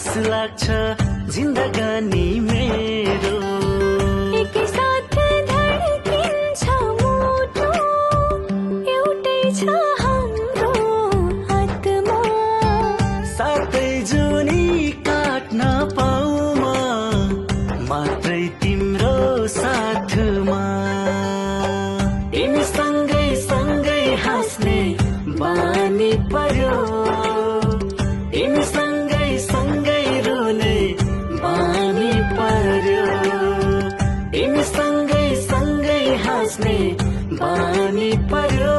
आस लाग्छ जिन्दगानी मेरो एकै साथ धड्किन्छ मुटु एउटै छ हाम्रो आत्मा साथै जुनी काट्न पाउमा मात्रै तिम्रो साथमा तिमी सँगै सँगै हाँस्ने बानी पर्यो तिमी सँगै सँगै रुने बानी पर्यो तिमी सँगै सँगै हाँस्ने बानी पर्यो